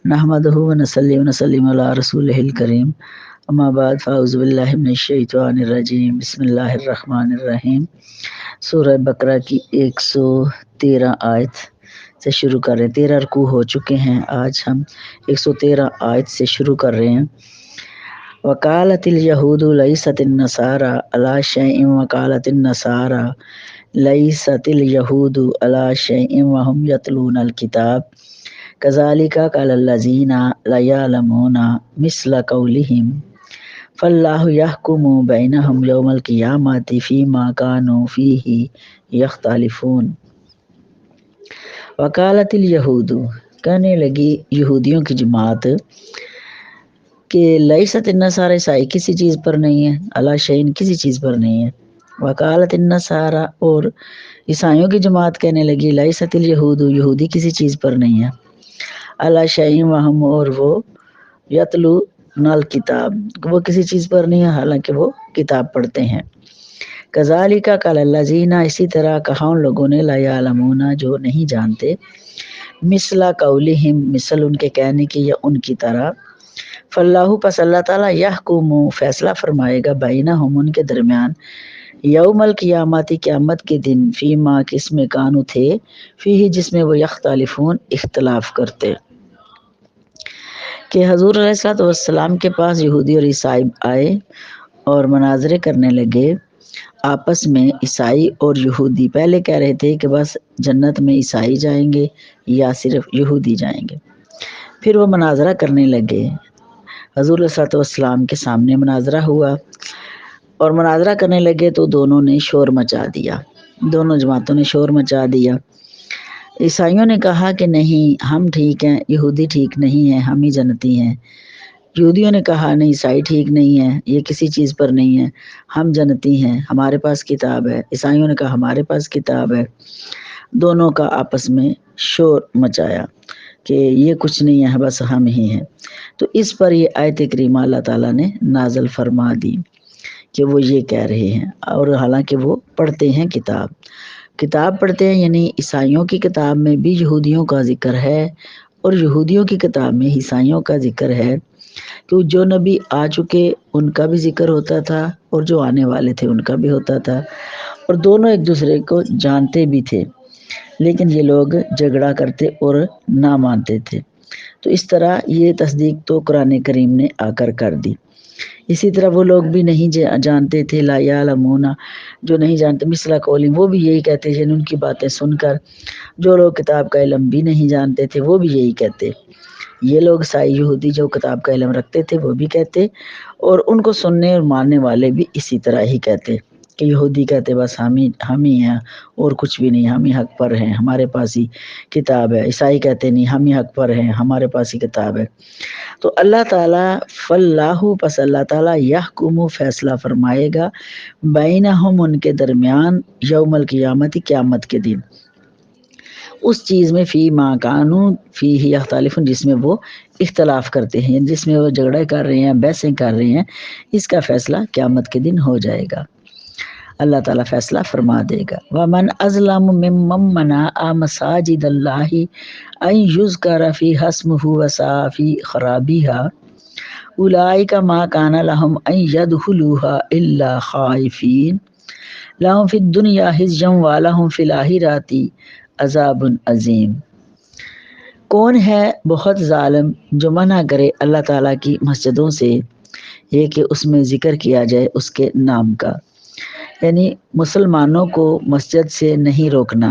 نحمدہ و نصلی و نسلم علی رسولہ الکریم اما بعد فاعوذ باللہ من الشیطان الرجیم بسم اللہ الرحمن الرحیم۔ سورہ بقرہ کی 113 آیت سے شروع کر رہے ہیں۔ 13 رکوع ہو چکے ہیں، آج ہم 113 آیت سے شروع کر رہے ہیں۔ وقالت الیہود لیست النصارى علی شیء وقالت النصارى لیست الیہود علی شیء وہم یتلون الکتاب کذالک قال الذین لا یعلمون مثل قولہم فاللہ یحکم بینہم یوم القیامۃ فیما کانوا فیہ یختلفون۔ وقالت الیہود، کہنے لگی یہودیوں کی جماعت کہ لیست النصارى، عیسائی کسی چیز پر نہیں ہے، علی شیء کسی چیز پر نہیں ہے۔ وقالت النصارى، اور عیسائیوں کی جماعت کہنے لگی لیست الیہود، یہودی کسی چیز پر نہیں ہے، علی شیء وہم، اور وہ یتلون الکتاب، وہ کسی چیز پر نہیں ہے حالانکہ وہ کتاب پڑھتے ہیں۔ کذالک قال الذین، اسی طرح کہا ان لوگوں نے، لا یعلمون، جو نہیں جانتے، مثل قولہم، مثل ان کے کہنے کی یا ان کی طرح، فاللہ، پس اللہ تعالیٰ، یحکم، فیصلہ فرمائے گا، بینہم، ان کے درمیان، یوم القیامت، قیامت کے دن، فیما، کس میں، کانوا تھے، فیہ، جس میں وہ، یختلفون، اختلاف کرتے۔ کہ حضور علیہ السلام کے پاس یہودی اور عیسائی آئے اور مناظرے کرنے لگے آپس میں۔ عیسائی اور یہودی پہلے کہہ رہے تھے کہ بس جنت میں عیسائی جائیں گے یا صرف یہودی جائیں گے، پھر وہ مناظرہ کرنے لگے۔ حضور علیہ السلام کے سامنے مناظرہ ہوا اور مناظرہ کرنے لگے تو دونوں نے شور مچا دیا، دونوں جماعتوں نے شور مچا دیا۔ عیسائیوں نے کہا کہ نہیں، ہم ٹھیک ہیں، یہودی ٹھیک نہیں ہیں، ہم ہی جنتی ہیں۔ یہودیوں نے کہا نہیں، عیسائی ٹھیک نہیں ہے، یہ کسی چیز پر نہیں ہے، ہم جنتی ہیں، ہمارے پاس کتاب ہے۔ عیسائیوں نے کہا ہمارے پاس کتاب ہے۔ دونوں کا آپس میں شور مچایا کہ یہ کچھ نہیں ہے، بس ہم ہی ہیں۔ تو اس پر یہ آیت کریمہ اللہ تعالیٰ نے نازل فرما دی کہ وہ یہ کہہ رہے ہیں، اور حالانکہ وہ پڑھتے ہیں کتاب پڑھتے ہیں، یعنی عیسائیوں کی کتاب میں بھی یہودیوں کا ذکر ہے اور یہودیوں کی کتاب میں عیسائیوں کا ذکر ہے، کہ جو نبی آ چکے ان کا بھی ذکر ہوتا تھا اور جو آنے والے تھے ان کا بھی ہوتا تھا، اور دونوں ایک دوسرے کو جانتے بھی تھے، لیکن یہ لوگ جھگڑا کرتے اور نہ مانتے تھے۔ تو اس طرح یہ تصدیق تو قرآن کریم نے آ کر دی۔ اسی طرح وہ لوگ بھی نہیں جانتے تھے، لا یعلمون، جو نہیں جانتے، مثل قولہم، وہ بھی یہی کہتے، یعنی ان کی باتیں سن کر جو لوگ کتاب کا علم بھی نہیں جانتے تھے وہ بھی یہی کہتے۔ یہ لوگ عیسائی یہودی جو کتاب کا علم رکھتے تھے وہ بھی کہتے، اور ان کو سننے اور ماننے والے بھی اسی طرح ہی کہتے کہ یہودی کہتے بس ہم ہی ہیں اور کچھ بھی نہیں، ہم ہی حق پر ہیں، ہمارے پاس ہی کتاب ہے۔ عیسائی کہتے نہیں، ہم ہی حق پر ہیں، ہمارے پاس ہی کتاب ہے۔ تو اللہ تعالیٰ، فاللہ، پس اللہ تعالیٰ، یحکم، فیصلہ فرمائے گا، بینہم، ان کے درمیان، یوم القیامت، قیامت کے دن، اس چیز میں، فی ما کانوا فیہ یختلفون، جس میں وہ اختلاف کرتے ہیں، جس میں وہ جھگڑے کر رہے ہیں، بحثیں کر رہے ہیں، اس کا فیصلہ قیامت کے دن ہو جائے گا، اللہ تعالیٰ فیصلہ فرما دے گا۔ وَمَنْ أَظْلَمُ مِمَّن مَّنَعَ مَسَاجِدَ اللَّهِ أَن يُذْكَرَ فِيهَا اسْمُهُ وَسَعَىٰ فِي خَرَابِهَا أُولَٰئِكَ مَا كَانَ لَهُمْ أَن يَدْخُلُوهَا إِلَّا خَائِفِينَ لَهُمْ فِي الدُّنْيَا خِزْيٌ وَلَهُمْ فِي الْآخِرَةِ عذاب عظیم۔ کون ہے بہت ظالم جو منع کرے اللہ تعالیٰ کی مسجدوں سے، یہ کہ اس میں ذکر کیا جائے اس کے نام کا، یعنی مسلمانوں کو مسجد سے نہیں روکنا۔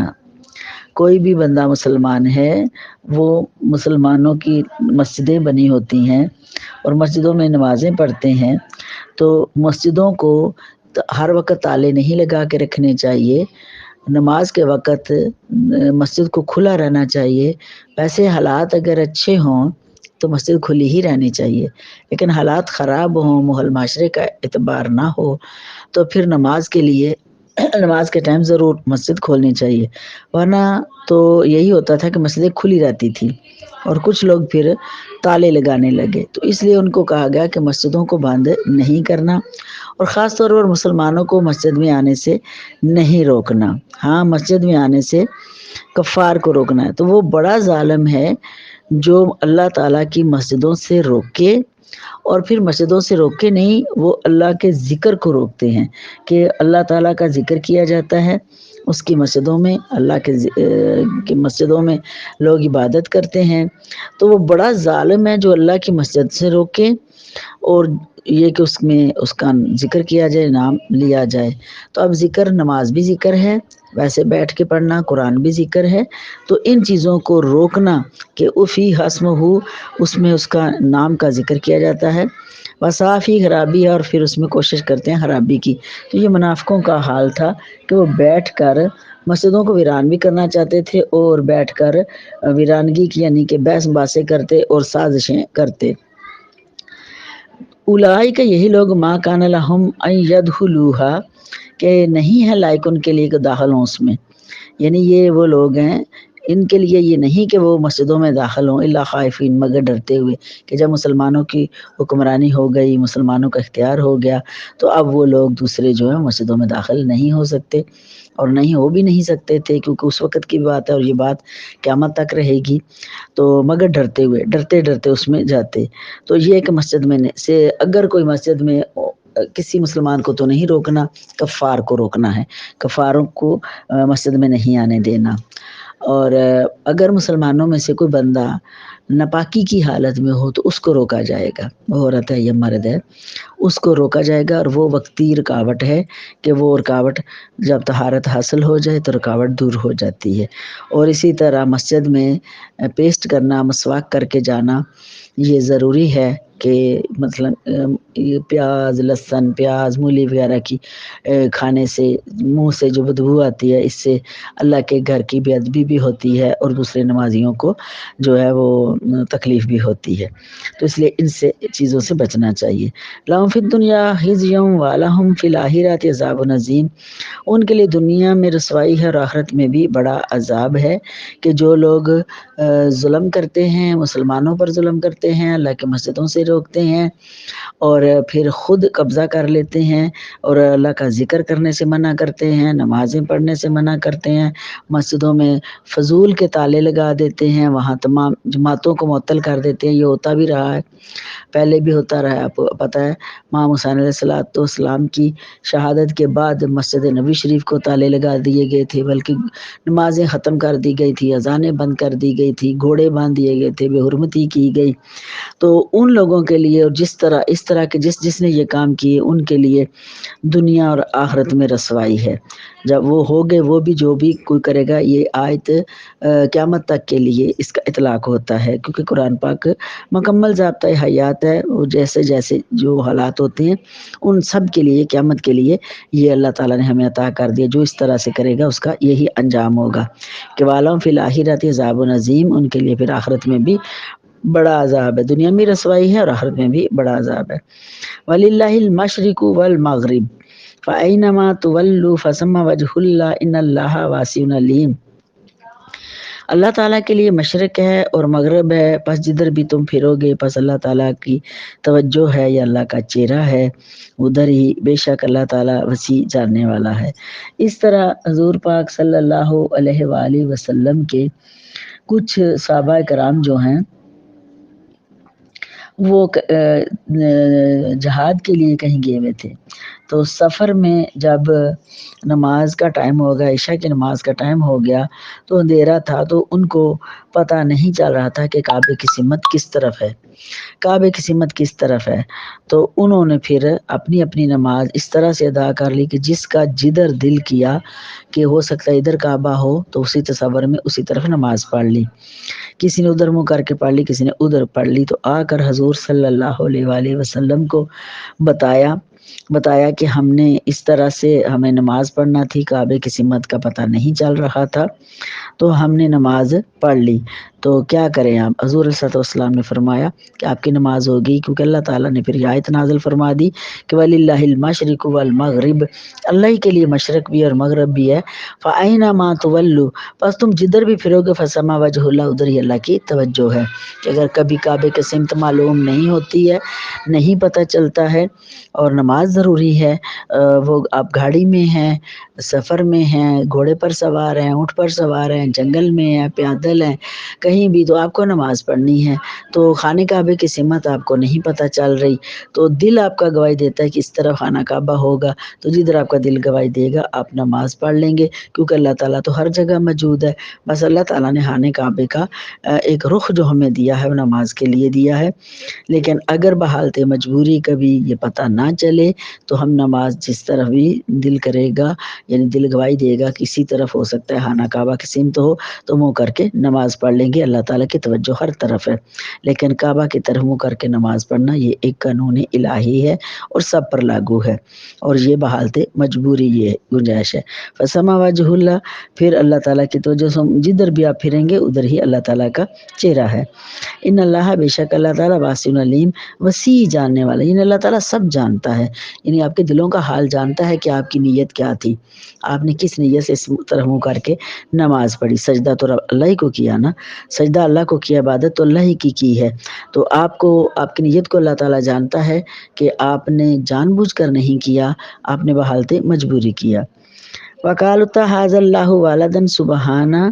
کوئی بھی بندہ مسلمان ہے، وہ مسلمانوں کی مسجدیں بنی ہوتی ہیں اور مسجدوں میں نمازیں پڑھتے ہیں، تو مسجدوں کو ہر وقت تالے نہیں لگا کے رکھنے چاہیے، نماز کے وقت مسجد کو کھلا رہنا چاہیے۔ ویسے حالات اگر اچھے ہوں تو مسجد کھلی ہی رہنی چاہیے، لیکن حالات خراب ہوں، ماحول معاشرے کا اعتبار نہ ہو، تو پھر نماز کے لیے، نماز کے ٹائم ضرور مسجد کھولنی چاہیے، ورنہ تو یہی ہوتا تھا کہ مسجدیں کھلی رہتی تھی اور کچھ لوگ پھر تالے لگانے لگے۔ تو اس لیے ان کو کہا گیا کہ مسجدوں کو بند نہیں کرنا، اور خاص طور پر مسلمانوں کو مسجد میں آنے سے نہیں روکنا۔ ہاں، مسجد میں آنے سے کفار کو روکنا ہے۔ تو وہ بڑا ظالم ہے جو اللہ تعالیٰ کی مسجدوں سے روکے، اور پھر مسجدوں سے روکے نہیں، وہ اللہ کے ذکر کو روکتے ہیں کہ اللہ تعالیٰ کا ذکر کیا جاتا ہے اس کی مسجدوں میں، اللہ کی مسجدوں میں لوگ عبادت کرتے ہیں، تو وہ بڑا ظالم ہے جو اللہ کی مسجد سے روکے اور یہ کہ اس میں اس کا ذکر کیا جائے، نام لیا جائے۔ تو اب ذکر، نماز بھی ذکر ہے، ویسے بیٹھ کے پڑھنا، قرآن بھی ذکر ہے، تو ان چیزوں کو روکنا کہ فی حسم ہو، اس میں اس کا نام کا ذکر کیا جاتا ہے، وصافی خرابی ہے، اور پھر اس میں کوشش کرتے ہیں خرابی کی۔ تو یہ منافقوں کا حال تھا کہ وہ بیٹھ کر مسجدوں کو ویران بھی کرنا چاہتے تھے اور بیٹھ کر ویرانگی کی یعنی کہ بحث باسیں کرتے اور سازشیں کرتے۔ اولئک کا یہی لوگ ما کان لہم ان یدخلوہا، کہ نہیں ہے لائق ان کے لیے کہ داخل ہوں اس میں، یعنی یہ وہ لوگ ہیں ان کے لیے یہ نہیں کہ وہ مسجدوں میں داخل ہوں الا خائفین، مگر ڈرتے ہوئے کہ جب مسلمانوں کی حکمرانی ہو گئی، مسلمانوں کا اختیار ہو گیا، تو اب وہ لوگ دوسرے جو ہیں مسجدوں میں داخل نہیں ہو سکتے، اور نہیں ہو بھی نہیں سکتے تھے کیونکہ اس وقت کی بات ہے اور یہ بات قیامت تک رہے گی۔ تو مگر ڈرتے ہوئے، ڈرتے ڈرتے اس میں جاتے۔ تو یہ کہ مسجد میں سے اگر کوئی مسجد میں کسی مسلمان کو تو نہیں روکنا، کفار کو روکنا ہے، کفاروں کو مسجد میں نہیں آنے دینا۔ اور اگر مسلمانوں میں سے کوئی بندہ ناپاکی کی حالت میں ہو تو اس کو روکا جائے گا، وہ عورت ہے یا مرد ہے، اس کو روکا جائے گا، اور وہ وقتی رکاوٹ ہے کہ وہ رکاوٹ جب طہارت حاصل ہو جائے تو رکاوٹ دور ہو جاتی ہے۔ اور اسی طرح مسجد میں پیسٹ کرنا، مسواک کر کے جانا یہ ضروری ہے کہ مثلا پیاز، لہسن، پیاز، مولی وغیرہ کی کھانے سے منہ سے جو بدبو آتی ہے، اس سے اللہ کے گھر کی بے ادبی بھی ہوتی ہے اور دوسرے نمازیوں کو جو ہے وہ تکلیف بھی ہوتی ہے، تو اس لیے ان سے چیزوں سے بچنا چاہیے۔ لہم فی الدنیا خزی ولہم فی الآخرۃ عذاب عظیم، ان کے لیے دنیا میں رسوائی ہے اور آخرت میں بھی بڑا عذاب ہے کہ جو لوگ ظلم کرتے ہیں، مسلمانوں پر ظلم کرتے ہیں، اللہ کے مسجدوں سے روکتے ہیں اور پھر خود قبضہ کر لیتے ہیں اور اللہ کا ذکر کرنے سے منع کرتے ہیں، نمازیں پڑھنے سے منع کرتے ہیں، مسجدوں میں فضول کے تالے لگا دیتے ہیں، وہاں تمام جماعتوں کو معطل کر دیتے ہیں۔ یہ ہوتا بھی رہا ہے، پہلے بھی ہوتا رہا ہے، آپ کو پتہ ہے امام حسین علیہ السلام کی شہادت کے بعد مسجد نبی شریف کو تالے لگا دیے گئے تھے، بلکہ نمازیں ختم کر دی گئی تھی، اذانیں بند کر دی گئی تھی، گھوڑے باندھ دیے گئے تھے، بے حرمتی کی گئی۔ تو ان لوگوں کے لیے، اور اس طرح کے جس نے یہ کام کیے ان کے لیے دنیا اور آخرت میں رسوائی ہے۔ جب وہ ہوگے، وہ بھی جو بھی کوئی کرے گا، یہ آیت قیامت تک کے لیے اس کا اطلاق ہوتا ہے، کیونکہ قرآن پاک مکمل ضابطہ حیات ہے، وہ جیسے جیسے جو حالات ہوتے ہیں ان سب کے لیے، قیامت کے لیے یہ اللہ تعالیٰ نے ہمیں عطا کر دیا، جو اس طرح سے کرے گا اس کا یہی انجام ہوگا کہ وَلَهُمْ فِي الْآخِرَةِ عَذَابٌ عَظِيمٌ، ان کے لیے پھر آخرت میں بھی بڑا عذاب ہے، دنیا میں رسوائی ہے اور آخرت میں بھی بڑا عذاب ہے۔ وَلِلَّهِ الْمَشْرِقُ وَالْمَغْرِبُ فَأَيْنَمَا تُوَلُّوا فَثَمَّ وَجْهُ اللَّهِ إِنَّ اللَّهَ وَاسِعٌ عَلِيمٌ، اللہ تعالیٰ کے لیے مشرق ہے اور مغرب ہے، پس جدھر بھی تم پھرو گے پس اللہ تعالیٰ کی توجہ ہے یا اللہ کا چہرہ ہے ادھر ہی، بے شک اللہ تعالیٰ وسیع جاننے والا ہے۔ اس طرح حضور پاک صلی اللہ علیہ وآلہ وسلم کے کچھ صحابہ کرام جو ہیں وہ جہاد کے لیے کہیں گئے ہوئے تھے، تو سفر میں جب نماز کا ٹائم ہو گیا، عشاء کی نماز کا ٹائم ہو گیا تو اندھیرا تھا، تو ان کو پتہ نہیں چل رہا تھا کہ کعبے کی سمت کس طرف ہے، کعبے کی سمت کس طرف ہے، تو انہوں نے پھر اپنی اپنی نماز اس طرح سے ادا کر لی کہ جس کا جدھر دل کیا کہ ہو سکتا ہے ادھر کعبہ ہو تو اسی تصور میں اسی طرف نماز پڑھ لی، کسی نے ادھر منہ کر کے پڑھ لی، کسی نے ادھر پڑھ لی، تو آ کر حضور صلی اللہ علیہ وآلہ وسلم کو بتایا کہ ہم نے اس طرح سے ہمیں نماز پڑھنا تھی، کعبے کی سمت کا پتہ نہیں چل رہا تھا تو ہم نے نماز پڑھ لی، تو کیا کریں آپ؟ حضور صلی اللہ علیہ وسلم نے فرمایا کہ آپ کی نماز ہوگی، کیونکہ اللہ تعالیٰ نے پھر یہ آیت نازل فرما دی کہ وَلِلَّهِ الْمَشْرِقُ وَالْمَغْرِبُ، اللہ ہی کے لیے مشرق بھی اور مغرب بھی ہے، فَأَيْنَمَا تُوَلُّوا، پس تم جدھر بھی پھرو گے فَثَمَّ وَجْهُ اللَّهِ، ادھر ہی اللہ کی توجہ ہے، کہ اگر کبھی کعبے کی سمت معلوم نہیں ہوتی ہے، نہیں پتہ چلتا ہے اور نماز ضروری ہے، وہ آپ گاڑی میں ہیں، سفر میں ہیں، گھوڑے پر سوار ہیں، اونٹ پر سوار ہیں، جنگل میں ہیں، پیادل ہیں، کہیں بھی تو آپ کو نماز پڑھنی ہے، تو خانہ کعبے کی سمت آپ کو نہیں پتہ چل رہی، تو دل آپ کا گواہی دیتا ہے کہ اس طرف خانہ کعبہ ہوگا، تو جدھر آپ کا دل گواہی دے گا آپ نماز پڑھ لیں گے، کیونکہ اللہ تعالیٰ تو ہر جگہ موجود ہے۔ بس اللہ تعالیٰ نے خانہ کعبے کا ایک رخ جو ہمیں دیا ہے وہ نماز کے لیے دیا ہے، لیکن اگر بحالت مجبوری کبھی یہ پتہ نہ چلے تو ہم نماز جس طرف بھی دل کرے گا، یعنی دل گواہی دے گا کسی طرف ہو سکتا ہے خانہ کعبہ کی سمت ہو تو منہ کر کے نماز پڑھ لیں گے، اللہ تعالیٰ کی توجہ ہر طرف ہے، لیکن کعبہ کی طرف منہ کر کے نماز پڑھنا یہ ایک قانون الہی ہے اور سب پر لاگو ہے، اور یہ بحالت مجبوری یہ گنجائش ہے۔ فسما وجہ اللہ، پھر اللہ تعالیٰ کی توجہ سے جدھر بھی آپ پھریں گے ادھر ہی اللہ تعالیٰ کا چہرہ ہے۔ ان اللہ، بے شک اللہ تعالیٰ واسع علیم، وسیع جاننے والا، یعنی اللہ تعالیٰ سب جانتا ہے، یعنی آپ کے دلوں کا حال جانتا ہے کہ آپ کی نیت کیا تھی، آپ نے کس نیت سے اس طرح منہ کر کے نماز پڑھی۔ سجدہ تو اللہ ہی کو کیا نا، سجدہ اللہ کو کیا، عبادت تو اللہ ہی کی ہے، تو آپ کو آپ کی نیت کو اللہ تعالیٰ جانتا ہے کہ آپ نے جان بوجھ کر نہیں کیا، آپ نے بحالت مجبوری کیا۔ وقالوا اتخذ اللہ ولدا سبحانہ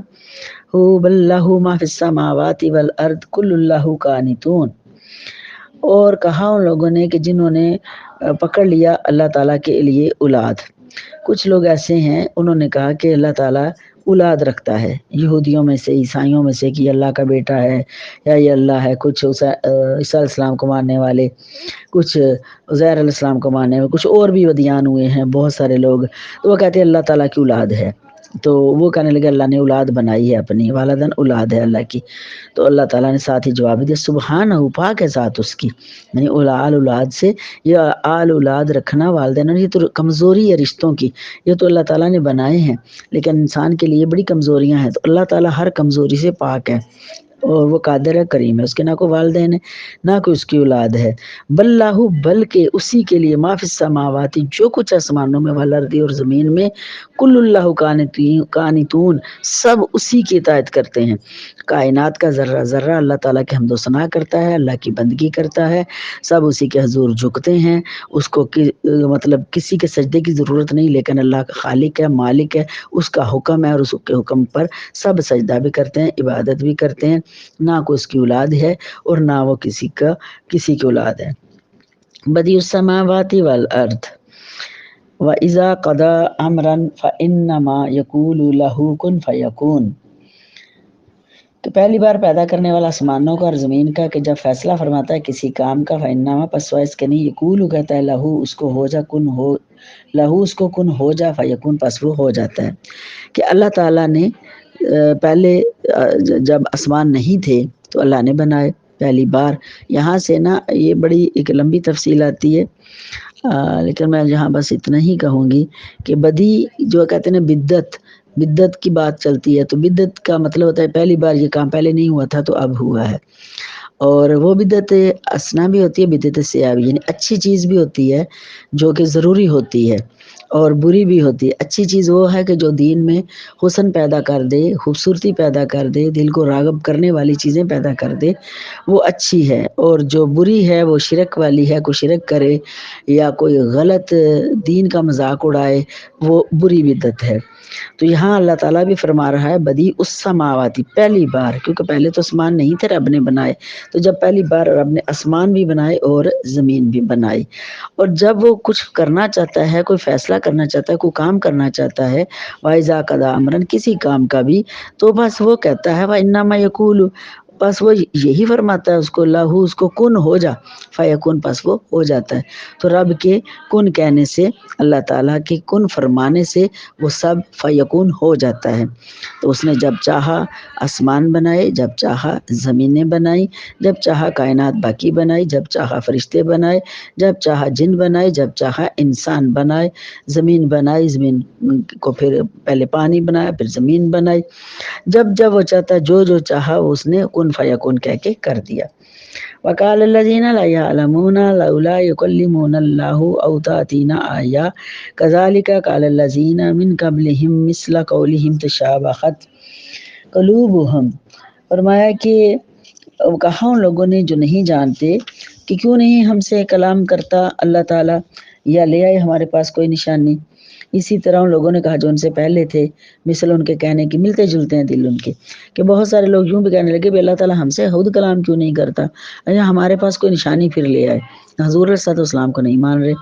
بل لہ ما فی السماوات والارض کل اللہ قانتون، اور کہا ان لوگوں نے کہ جنہوں نے پکڑ لیا اللہ تعالیٰ کے لیے اولاد، کچھ لوگ ایسے ہیں انہوں نے کہا کہ اللہ تعالیٰ اولاد رکھتا ہے، یہودیوں میں سے، عیسائیوں میں سے، کہ یہ اللہ کا بیٹا ہے یا یہ اللہ ہے، کچھ عیسیٰ علیہ السلام کو ماننے والے، کچھ عزیر علیہ السلام کو ماننے والے، کچھ اور بھی ودیان ہوئے ہیں بہت سارے لوگ، تو وہ کہتے ہیں اللہ تعالیٰ کی اولاد ہے، تو وہ کہنے لگے اللہ نے اولاد بنائی ہے اپنی، والدن اولاد ہے اللہ کی، تو اللہ تعالیٰ نے ساتھ ہی جواب دیا سبحانہ، پاک ہے ذات اس کی، یعنی اولاد سے، یہ اولاد رکھنا والدین، یہ تو کمزوری ہے رشتوں کی، یہ تو اللہ تعالیٰ نے بنائے ہیں، لیکن انسان کے لیے بڑی کمزوریاں ہیں، تو اللہ تعالیٰ ہر کمزوری سے پاک ہے، اور وہ قادر ہے، کریم ہے، اس کے نہ کوئی والدین ہے نہ کوئی اس کی اولاد ہے۔ بلّہ، بلکہ اسی کے لیے ما فی السماوات، جو کچھ آسمانوں میں والارض اور زمین میں، کل اللہ قانتون، سب اسی کی اطاعت کرتے ہیں، کائنات کا ذرہ ذرہ اللہ تعالیٰ کی حمد و ثنا کرتا ہے، اللہ کی بندگی کرتا ہے، سب اسی کے حضور جھکتے ہیں، اس کو مطلب کسی کے سجدے کی ضرورت نہیں، لیکن اللہ کا خالق ہے، مالک ہے، اس کا حکم ہے، اور اس کے حکم پر سب سجدہ بھی کرتے ہیں، عبادت بھی کرتے ہیں، نہ کوئی اس کی اولاد ہے اور نہ وہ کسی کی اولاد ہے۔ بدیع السماوات والارض وَإِذَا قَضَىٰ أَمْرًا فَإِنَّمَا يَقُولُ لَهُ كُن فَيَكُونُ، کہ پہلی بار پیدا کرنے والا آسمانوں کا اور زمین کا، کہ جب فیصلہ فرماتا ہے کسی کام کا، فَإِنَّمَا، پس وہ اس کے نہیں، یقول کہتا ہے، لہو اس کو ہو جا، کن ہو، لہو اس کو کن ہو جا، فیکون پس وہ ہو جاتا ہے، کہ اللہ تعالیٰ نے پہلے جب آسمان نہیں تھے تو اللہ نے بنائے پہلی بار، یہاں سے نا یہ بڑی ایک لمبی تفصیل آتی ہے، لیکن میں یہاں بس اتنا ہی کہوں گی کہ بدی جو کہتے ہیں نا، بدت کی بات چلتی ہے، تو بدت کا مطلب ہوتا ہے پہلی بار یہ کام پہلے نہیں ہوا تھا تو اب ہوا ہے، اور وہ بدعت حسنہ بھی ہوتی ہے، بدعت سیئہ بھی، یعنی اچھی چیز بھی ہوتی ہے جو کہ ضروری ہوتی ہے اور بری بھی ہوتی ہے۔ اچھی چیز وہ ہے کہ جو دین میں حسن پیدا کر دے، خوبصورتی پیدا کر دے، دل کو راغب کرنے والی چیزیں پیدا کر دے، وہ اچھی ہے، اور جو بری ہے وہ شرک والی ہے، کوئی شرک کرے یا کوئی غلط دین کا مذاق اڑائے، وہ بری بدعت ہے۔ تو یہاں اللہ تعالیٰ بھی فرما رہا ہے بدیع السماواتی، پہلی بار، کیونکہ پہلے تو آسمان نہیں تھے، رب نے بنائے، تو جب پہلی بار رب نے آسمان بھی بنائے اور زمین بھی بنائی، اور جب وہ کچھ کرنا چاہتا ہے، کوئی فیصلہ کرنا چاہتا ہے، کوئی کام کرنا چاہتا ہے، وَإِذَا قَضَىٰ أَمْرًا، کسی کام کا بھی، تو بس وہ کہتا ہے وَإِنَّمَا يَقُولُ، بس وہ یہی فرماتا ہے اس کو، لہو اس کو کن ہو جا، فیکون پس وہ ہو جاتا ہے، تو رب کے کن کہنے سے، اللہ تعالیٰ کے کن فرمانے سے وہ سب فیکون ہو جاتا ہے۔ تو اس نے جب چاہا آسمان بنائے، جب چاہا زمینیں بنائی، جب چاہا کائنات باقی بنائی، جب چاہا فرشتے بنائے، جب چاہا جن بنائے، جب چاہا انسان بنائے، زمین بنائی، زمین کو پھر پہلے پانی بنایا، پھر زمین بنائی، جب وہ چاہتا، جو چاہا اس نے کن فیکون کہہ کے کر دیا۔ وقال الذين لا يعلمون لولا يكلمون الله او تاتينا آية كذلك قال الذين من قبلهم مثل قولهم تشابهت قلوبهم، فرمایا کہ کہا ان لوگوں نے جو نہیں جانتے کہ کیوں نہیں ہم سے کلام کرتا اللہ تعالیٰ، یا لے آئے ہمارے پاس کوئی نشانی، اسی طرح ان لوگوں نے کہا جو ان سے پہلے تھے، مثل ان کے کہنے کی ملتے جلتے ہیں دل ان کے، کہ بہت سارے لوگ یوں بھی کہنے لگے اللہ تعالیٰ ہم سے خود کلام کیوں نہیں کرتا، ہمارے پاس کوئی نشانی پھر لے آئے، حضور علیہ الصلوۃ والسلام کو نہیں مان رہے۔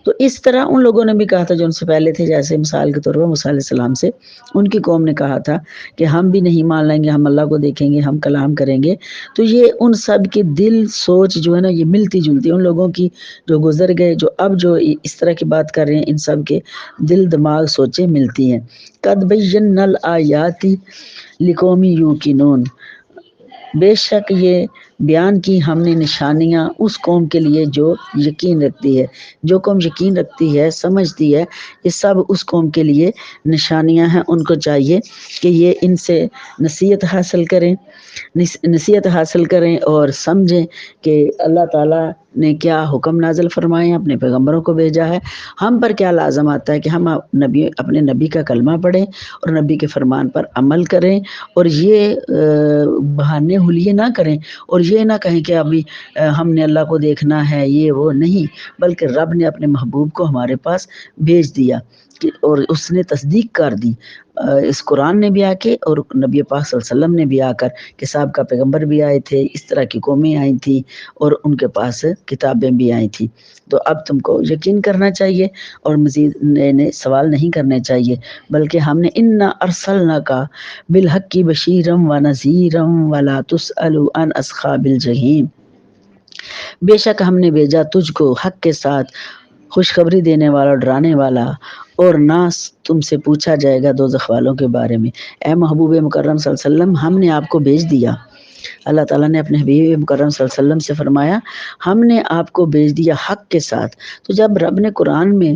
تو اس طرح ان لوگوں نے بھی کہا تھا جو ان سے پہلے تھے، جیسے مثال کے طور پر موسیٰ علیہ السلام سے ان کی قوم نے کہا تھا کہ ہم بھی نہیں مان لیں گے، ہم اللہ کو دیکھیں گے، ہم کلام کریں گے۔ تو یہ ان سب کے دل سوچ جو ہے نا یہ ملتی جلتی، ان لوگوں کی جو گزر گئے، جو اب جو اس طرح کی بات کر رہے ہیں، ان سب کے دل دماغ سوچیں ملتی ہیں۔ قد بینا الآیات لقوم یوقنون، بے شک یہ بیان کی ہم نے نشانیاں اس قوم کے لیے جو یقین رکھتی ہے، جو قوم یقین رکھتی ہے، سمجھتی ہے، یہ سب اس قوم کے لیے نشانیاں ہیں۔ ان کو چاہیے کہ یہ ان سے نصیحت حاصل کریں اور سمجھیں کہ اللہ تعالیٰ نے کیا حکم نازل فرمائے ہیں، اپنے پیغمبروں کو بھیجا ہے، ہم پر کیا لازم آتا ہے کہ ہم اپنے نبی کا کلمہ پڑھیں اور نبی کے فرمان پر عمل کریں، اور یہ بہانے حلیے نہ کریں اور یہ نہ کہیں کہ ابھی ہم نے اللہ کو دیکھنا ہے، یہ وہ نہیں، بلکہ رب نے اپنے محبوب کو ہمارے پاس بھیج دیا اور اس نے تصدیق کر دی، اس قرآن نے بھی آ کے اور نبی پاک صلی اللہ علیہ وسلم نے بھی آ کر، کہ سابقہ پیغمبر بھی آئے تھے، اس طرح کی قومیں آئی تھیں اور ان کے پاس کتابیں بھی آئی تھیں۔ تو اب تم کو یقین کرنا چاہیے اور مزید نئے نئے سوال نہیں کرنے چاہیے، بلکہ ہم نے انا ارسلناک بالحق بشیرا ونذیرا ولا تسأل عن اصحاب الجحیم، بے شک ہم نے بھیجا تجھ کو حق کے ساتھ خوشخبری دینے والا، ڈرانے والا، اور نہ تم سے پوچھا جائے گا دوزخ والوں کے بارے میں۔ اے محبوب مکرم صلی اللہ علیہ وسلم، ہم نے آپ کو بھیج دیا، اللہ تعالیٰ نے اپنے حبیب مکرم صلی اللہ علیہ وسلم سے فرمایا ہم نے آپ کو بھیج دیا حق کے ساتھ۔ تو جب رب نے قرآن میں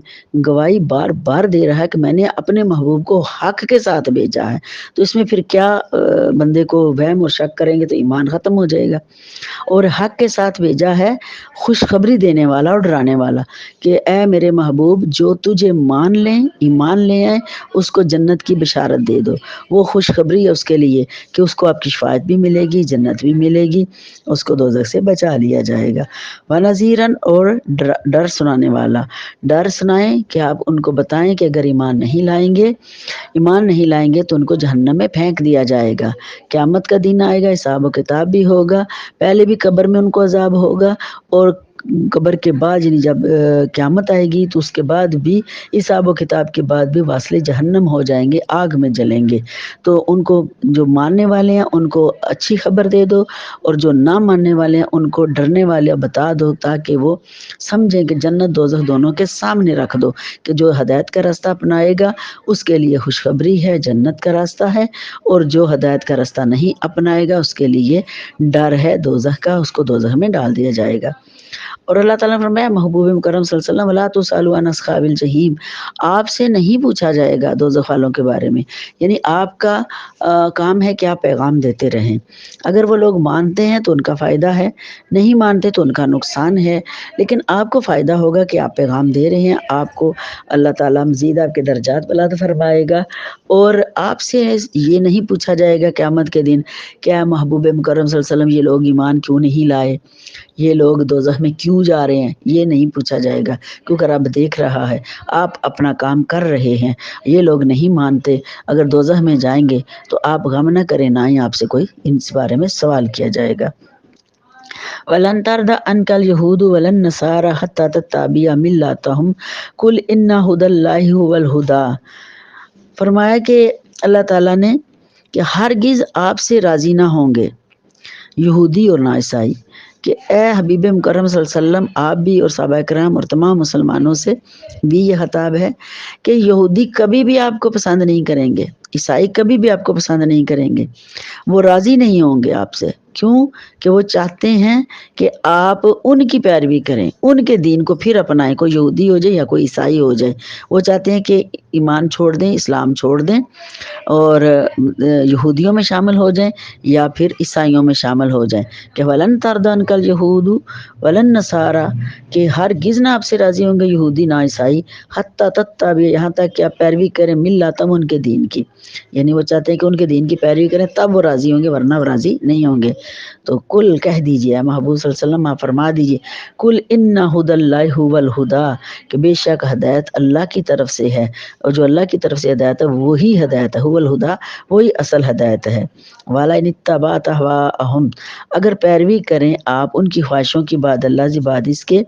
گواہی بار بار دے رہا ہے کہ میں نے اپنے محبوب کو حق کے ساتھ بھیجا ہے، تو اس میں پھر کیا بندے کو وہم اور شک کریں گے تو ایمان ختم ہو جائے گا۔ اور حق کے ساتھ بھیجا ہے خوشخبری دینے والا اور ڈرانے والا، کہ اے میرے محبوب جو تجھے مان لیں، ایمان لے آئیں، اس کو جنت کی بشارت دے دو، وہ خوشخبری ہے اس کے لیے کہ اس کو آپ کی شفاعت بھی ملے گی، جنت بھی ملے گی، اس کو دوزخ سے بچا لیا جائے گا۔ وَنَذِيرًا، اور ڈر سنانے والا، ڈر سنائیں کہ آپ ان کو بتائیں کہ اگر ایمان نہیں لائیں گے تو ان کو جہنم میں پھینک دیا جائے گا، قیامت کا دن آئے گا، حساب و کتاب بھی ہوگا، پہلے بھی قبر میں ان کو عذاب ہوگا، اور قبر کے بعد یعنی جب قیامت آئے گی تو اس کے بعد بھی حساب و کتاب کے بعد بھی واصل جہنم ہو جائیں گے، آگ میں جلیں گے۔ تو ان کو جو ماننے والے ہیں ان کو اچھی خبر دے دو، اور جو نہ ماننے والے ہیں ان کو ڈرنے والے بتا دو، تاکہ وہ سمجھیں کہ جنت دوزخ دونوں کے سامنے رکھ دو، کہ جو ہدایت کا راستہ اپنائے گا اس کے لیے خوشخبری ہے، جنت کا راستہ ہے، اور جو ہدایت کا راستہ نہیں اپنائے گا اس کے لیے ڈر ہے دوزخ کا، اس کو دوزخ میں ڈال دیا جائے گا۔ اور اللہ تعالیٰ نے فرمایا محبوب مکرم صلی اللہ علیہ وسلم ولا تسألوا عن اصحاب الجحیم، آپ سے نہیں پوچھا جائے گا دوزخ والوں کے بارے میں، یعنی آپ کا کام ہے کہ آپ پیغام دیتے رہیں، اگر وہ لوگ مانتے ہیں تو ان کا فائدہ ہے، نہیں مانتے تو ان کا نقصان ہے، لیکن آپ کو فائدہ ہوگا کہ آپ پیغام دے رہے ہیں، آپ کو اللہ تعالیٰ مزید آپ کے درجات بلند فرمائے گا، اور آپ سے یہ نہیں پوچھا جائے گا قیامت کے دن کہ اے محبوب مکرم صلی اللہ علیہ وسلم یہ لوگ ایمان کیوں نہیں لائے، یہ لوگ دوزخ میں کیوں جا رہے ہیں، یہ نہیں پوچھا جائے گا، کیونکہ رب دیکھ رہا ہے آپ اپنا کام کر رہے ہیں، یہ لوگ نہیں مانتے، اگر دوزخ میں جائیں گے تو آپ غم نہ کریں، نہ ہی آپ سے کوئی اس بارے میں سوال کیا جائے گا۔ وَلَن تَرْضَىٰ عَنكَ الْيَهُودُ وَلَا النَّصَارَىٰ حَتَّىٰ تَتَّبِعَ مِلَّتَهُمْ قُلْ إِنَّ هُدَى اللَّهِ هُوَ الْهُدَىٰ، فرمایا کہ اللہ تعالیٰ نے کہ ہرگز آپ سے راضی نہ ہوں گے یہودی اور نہ عیسائی، کہ اے حبیب مکرم صلی اللہ علیہ وسلم آپ بھی اور صحابہ کرام اور تمام مسلمانوں سے بھی یہ خطاب ہے کہ یہودی کبھی بھی آپ کو پسند نہیں کریں گے، عیسائی کبھی بھی آپ کو پسند نہیں کریں گے، وہ راضی نہیں ہوں گے آپ سے، کیوں کہ وہ چاہتے ہیں کہ آپ ان کی پیروی کریں، ان کے دین کو پھر اپنائیں، کوئی یہودی ہو جائے یا کوئی عیسائی ہو جائے، وہ چاہتے ہیں کہ ایمان چھوڑ دیں، اسلام چھوڑ دیں اور یہودیوں میں شامل ہو جائیں یا پھر عیسائیوں میں شامل ہو جائیں، کہ وَلَن تَرْضَىٰ عَنكَ الْيَهُودُ وَلَا النَّصَارَىٰ، کہ ہرگز نہ آپ سے راضی ہوں گے یہودی نہ عیسائی، حتیٰ تتبع، یہاں تک کہ آپ پیروی کریں ملتہم، ان کے دین کی، یعنی وہ چاہتے ہیں کہ ان کے دین کی پیروی کریں تب وہ راضی ہوں گے، ورنہ وہ راضی نہیں ہوں گے۔ تو کل کہہ دیجیے محبوب صلی اللہ علیہ وسلم، آپ فرما دیجیے کل ان ہدی اللہ هو الہدی، کہ بے شک ہدایت اللہ کی طرف سے ہے، اور جو اللہ کی طرف سے ہدایت ہے وہی ہدایت ہے، هو الہدی وہی اصل ہدایت ہے۔ والا ان اتبعت اهواءهم، اگر پیروی کریں آپ ان کی خواہشوں کی، بعد اللہ سے بعد اس کے،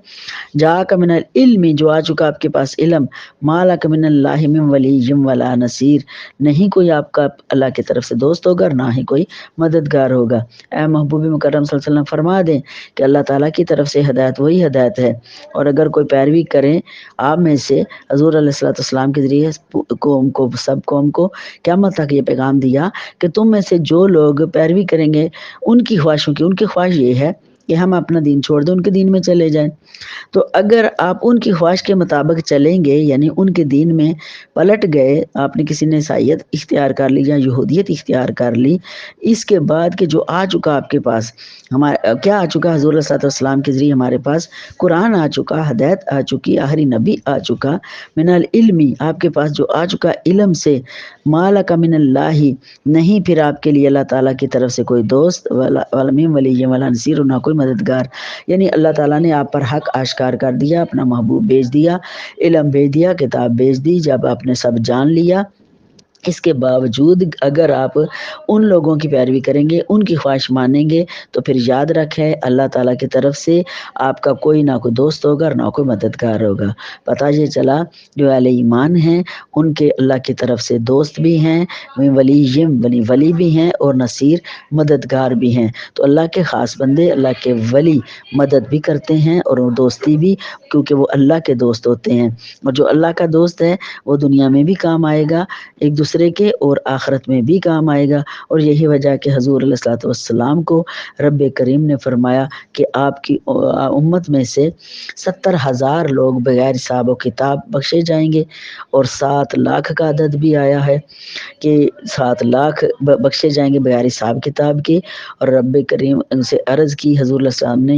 جاءک من العلم، جو آ چکا آپ کے پاس علم، ما لک من اللہ من ولی ولا نصیر، نہیں کوئی آپ کا اللہ کی طرف سے دوست ہوگا اور نہ ہی کوئی مددگار ہوگا۔ اے محبوب مکرم صلی اللہ علیہ وسلم فرما دیں کہ اللہ تعالیٰ کی طرف سے ہدایت وہی ہدایت ہے، اور اگر کوئی پیروی کریں آپ میں سے، حضور علیہ الصلوۃ والسلام کے ذریعے قوم کو، سب قوم کو قیامت تک یہ پیغام دیا کہ تم میں سے جو لوگ پیروی کریں گے ان کی خواہشوں کی، ان کی خواہش یہ ہے کہ ہم اپنا دین چھوڑ دیں، ان کے دین میں چلے جائیں، تو اگر آپ ان کی خواہش کے مطابق چلیں گے، یعنی ان کے دین میں پلٹ گئے، آپ نے کسی نے عیسائیت اختیار کر لی یا یہودیت اختیار کر لی، اس کے بعد کہ جو آ چکا آپ کے پاس، کیا آ چکا، حضور صلی اللہ علیہ وسلم کے ذریعے ہمارے پاس قرآن آ چکا، ہدایت آ چکی، آخری نبی آ چکا، من العلم، آپ کے پاس جو آ چکا علم سے، ما لک من اللہ، نہیں پھر آپ کے لیے اللہ تعالیٰ کی طرف سے کوئی دوست، ولا ولی ولا نصیر، نہ کوئی مددگار، یعنی اللہ تعالیٰ نے آپ پر حق آشکار کر دیا، اپنا محبوب بھیج دیا، علم بھیج دیا، کتاب بھیج دی، جب آپ نے سب جان لیا، اس کے باوجود اگر آپ ان لوگوں کی پیروی کریں گے، ان کی خواہش مانیں گے، تو پھر یاد رکھیں اللہ تعالیٰ کی طرف سے آپ کا کوئی نہ کوئی دوست ہوگا اور نہ کوئی مددگار ہوگا۔ پتہ یہ چلا جو اہل ایمان ہیں ان کے اللہ کی طرف سے دوست بھی ہیں، ولی بھی ہیں، اور نصیر مددگار بھی ہیں۔ تو اللہ کے خاص بندے، اللہ کے ولی مدد بھی کرتے ہیں اور وہ دوستی بھی، کیونکہ وہ اللہ کے دوست ہوتے ہیں، اور جو اللہ کا دوست ہے وہ دنیا میں بھی کام آئے گا ایک دوسرے کے، اور آخرت میں بھی کام آئے گا۔ اور یہی وجہ کہ حضور علیہ الصلوۃ والسلام کو رب کریم نے فرمایا کہ آپ کی امت میں سے 70,000 لوگ بغیر حساب و کتاب بخشے جائیں گے، اور 7 لاکھ کا عدد بھی آیا ہے کہ 7 لاکھ بخشے جائیں گے بغیر حساب کتاب کے۔ اور رب کریم ان سے عرض کی حضور علیہ السلام نے،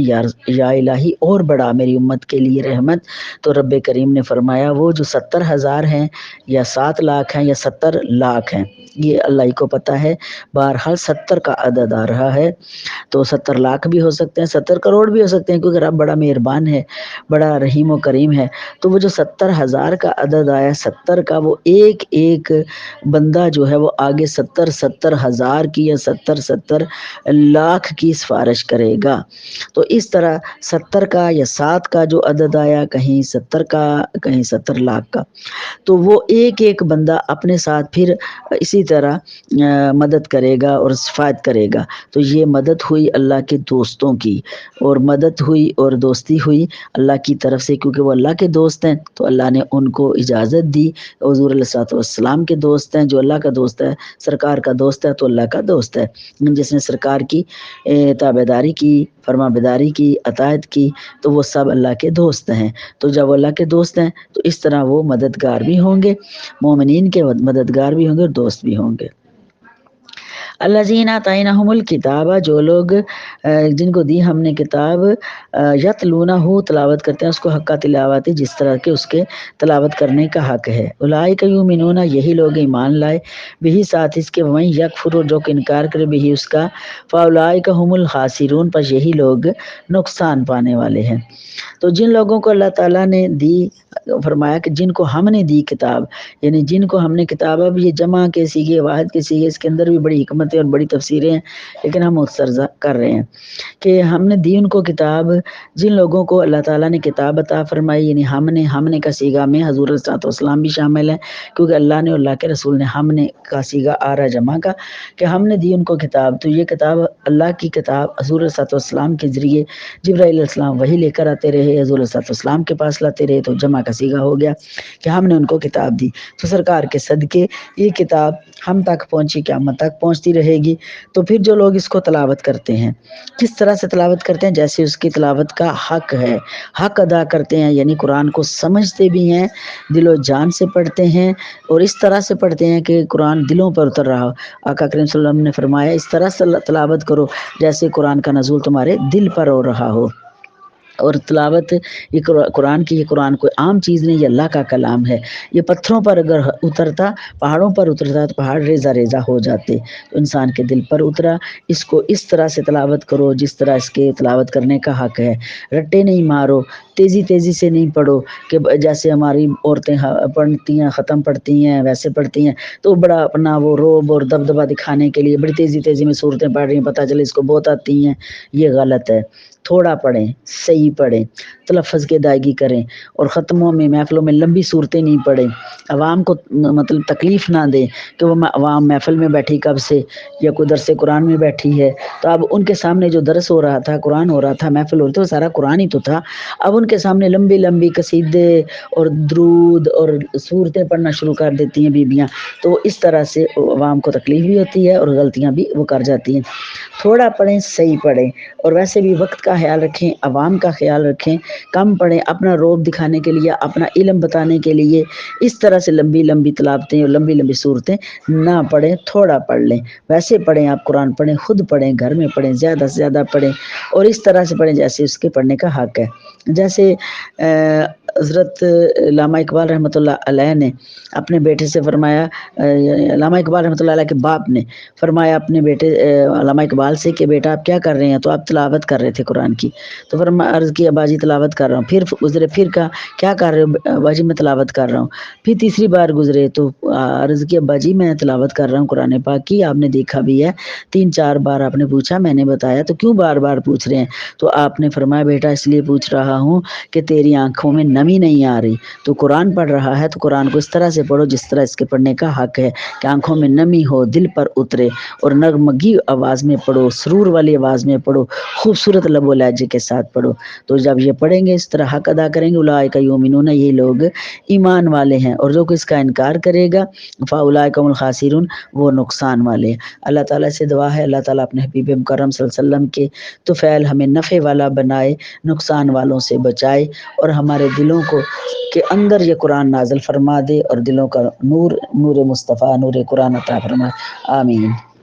یا الہی اور بڑا میری امت کے لیے رحمت، تو رب کریم نے فرمایا وہ جو 70,000 ہیں یا 7 لاکھ ہیں یا 70 لاکھ ہیں، یہ اللہ ہی کو پتہ ہے، بہرحال 70 کا عدد آ رہا ہے، تو 70 لاکھ بھی ہو سکتے ہیں، 70 کروڑ بھی ہو سکتے ہیں، کیونکہ رب بڑا مہربان ہے، بڑا رحیم و کریم ہے۔ تو وہ جو 70,000 کا عدد آیا، 70 کا، وہ ایک ایک بندہ جو ہے وہ آگے 70,000 کی یا 70 لاکھ کی سفارش کرے گا۔ تو اس طرح 70 کا یا 7 کا جو عدد آیا، کہیں 70 کا کہیں 70 لاکھ کا، تو وہ ایک ایک بندہ اپنے ساتھ پھر اسی طرح مدد کرے گا اور شفاعت کرے گا۔ تو یہ مدد ہوئی اللہ کے دوستوں کی، اور مدد ہوئی اور دوستی ہوئی اللہ کی طرف سے، کیونکہ وہ اللہ کے دوست ہیں تو اللہ نے ان کو اجازت دی۔ حضور علیہ الصلوۃ والسلام کے دوست ہیں، جو اللہ کا دوست ہے، سرکار کا دوست ہے تو اللہ کا دوست ہے، جس نے سرکار کی تابعداری کی، فرما برداری کی، اطاعت کی، تو وہ سب اللہ کے دوست ہیں۔ تو جب وہ اللہ کے دوست ہیں تو اس طرح وہ مددگار بھی ہوں گے، مومنین کے مددگار بھی ہوں گے اور دوست بھی ہوں گے۔ الذین آتیناہم الکتاب، جو لوگ جن کو دی ہم نے کتاب، یتلونہ، تلاوت کرتے ہیں اس کو حق کا تلاوت، جس طرح کے اس کے تلاوت کرنے کا حق ہے۔ اولئک یؤمنون، یہی لوگ ایمان لائے، بہی ساتھ اس کے، ومن یکفر، جو کہ انکار کرے، بہی اس کا، فاولئک ھم الخاسرون، پس یہی لوگ نقصان پانے والے ہیں۔ تو جن لوگوں کو اللہ تعالیٰ نے دی، فرمایا کہ جن کو ہم نے دی کتاب، یعنی جن کو ہم نے کتاب، اب یہ جمع کے سیغے، واحد کے سیغے، اس کے اندر بھی بڑی حکمتیں اور بڑی تفسیریں ہیں، لیکن ہم مختصر کر رہے ہیں کہ ہم نے دی ان کو کتاب، جن لوگوں کو اللہ تعالیٰ نے کتاب عطا فرمائی، یعنی ہم نے کا سیغہ میں حضور صلی اللہ علیہ وسلم بھی شامل ہے، کیونکہ اللہ نے اور اللہ کے رسول نے ہم نے کا سیغہ آ رہا جمع کا، کہ ہم نے دی ان کو کتاب، تو یہ کتاب اللہ کی کتاب حضور صلی اللہ علیہ وسلم کے ذریعے جبرائیل علیہ السلام وہی لے کر آتے رہے، حضور صلی اللہ علیہ وسلم کے پاس لاتے رہے، تو جمع کا سیغہ ہو گیا کہ ہم نے ان کو کتاب دی۔ تو سرکار کے صدقے یہ کتاب ہم تک پہنچی، قیامت تک پہنچتی رہے گی۔ تو پھر جو لوگ اس کو تلاوت کرتے ہیں، کس طرح سے تلاوت کرتے ہیں؟ جیسے اس کی تلاوت کا حق ہے، حق ادا کرتے ہیں، یعنی قرآن کو سمجھتے بھی ہیں، دل و جان سے پڑھتے ہیں، اور اس طرح سے پڑھتے ہیں کہ قرآن دلوں پر اتر رہا ہو۔ آقا کریم صلی اللہ علیہ وسلم نے فرمایا اس طرح سے تلاوت کرو جیسے قرآن کا نزول تمہارے دل پر ہو رہا ہو۔ اور تلاوت یہ قرآن کی، یہ قرآن کوئی عام چیز نہیں، یہ اللہ کا کلام ہے. یہ پتھروں پر اگر اترتا، پہاڑوں پر اترتا تو پہاڑ ریزہ ریزہ ہو جاتے. تو انسان کے دل پر اترا. اس کو اس طرح سے تلاوت کرو جس طرح اس کے تلاوت کرنے کا حق ہے. رٹے نہیں مارو، تیزی تیزی سے نہیں پڑھو کہ جیسے ہماری عورتیں پڑھتی ہیں، ختم پڑھتی ہیں ویسے پڑھتی ہیں، تو بڑا اپنا وہ روب اور دبدبا دکھانے کے لیے بڑی تیزی تیزی میں صورتیں پڑھ رہی ہیں، پتہ چلے اس کو بہت آتی ہیں. یہ غلط ہے. تھوڑا پڑھیں، صحیح پڑھیں، تلفظ کی ادائیگی کریں. اور ختموں میں، محفلوں میں لمبی صورتیں نہیں پڑھیں. عوام کو مطلب تکلیف نہ دیں کہ وہ عوام محفل میں بیٹھی کب سے، یا کوئی درس قرآن میں بیٹھی ہے، تو اب ان کے سامنے جو درس ہو رہا تھا، قرآن ہو رہا تھا، محفل ہو رہی تھی، وہ سارا قرآن ہی تو تھا. اب ان کے سامنے لمبی لمبی قصیدے اور درود اور صورتیں پڑھنا شروع کر دیتی ہیں بیبیاں. تو اس طرح سے عوام کو تکلیف بھی ہوتی ہے اور غلطیاں بھی وہ کر جاتی ہیں. تھوڑا پڑھیں، صحیح پڑھیں. اور ویسے بھی وقت کا خیال رکھیں، عوام کا خیال رکھیں. کم پڑھیں، اپنا روب دکھانے کے لیے، اپنا علم بتانے کے لیے اس طرح سے لمبی لمبی تلاوتیں اور لمبی لمبی صورتیں نہ پڑھیں. تھوڑا پڑھ لیں. ویسے پڑھیں، آپ قرآن پڑھیں، خود پڑھیں، گھر میں پڑھیں، زیادہ سے زیادہ پڑھیں، اور اس طرح سے پڑھیں جیسے اس کے پڑھنے کا حق ہے. جیسے حضرت علامہ اقبال رحمۃ اللہ علیہ نے اپنے بیٹے سے فرمایا، علامہ اقبال رحمۃ اللہ علیہ کے باپ نے فرمایا اپنے بیٹے علامہ اقبال سے کہ بیٹا آپ کیا کر رہے ہیں؟ تو آپ تلاوت کر رہے تھے قرآن کی. تو عرض کی اباجی تلاوت کر رہا ہوں. پھر گزرے، پھر کہا کیا کر رہے ہو؟ اباجی میں تلاوت کر رہا ہوں. پھر تیسری بار گزرے تو عرض کی اباجی میں تلاوت کر رہا ہوں قرآن پاک کی. آپ نے دیکھا بھی ہے، 3-4 بار آپ نے پوچھا، میں نے بتایا، تو کیوں بار بار پوچھ رہے ہیں؟ تو آپ نے فرمایا بیٹا اس لیے پوچھ رہا ہوں کہ تیری آنکھوں میں نمی نہیں آ رہی. تو قرآن پڑھ رہا ہے تو قرآن کو اس طرح سے پڑھو جس طرح اس کے پڑھنے کا حق ہے، کہ آنکھوں میں نمی ہو، دل پر اترے، اور نغمگی آواز میں پڑھو، سرور والی آواز میں پڑھو، خوبصورت لب و لہجے کے ساتھ پڑھو. تو جب یہ پڑھیں گے، اس طرح حق ادا کریں گے، اولئک یؤمنون، یہ لوگ ایمان والے ہیں. اور جو کہ اس کا انکار کرے گا، فاولئک هم الخاسرون، وہ نقصان والے ہیں. اللہ تعالیٰ سے دعا ہے اللہ تعالیٰ اپنے حبیب مکرم صلی اللہ علیہ وسلم کے طفیل ہمیں نفع والا بنائے، نقصان والوں سے بچائے، اور ہمارے دلوں کو کے اندر یہ قرآن نازل فرما دے، اور دلوں کا نور، نور مصطفیٰ، نور قرآن عطا فرمائے. آمین.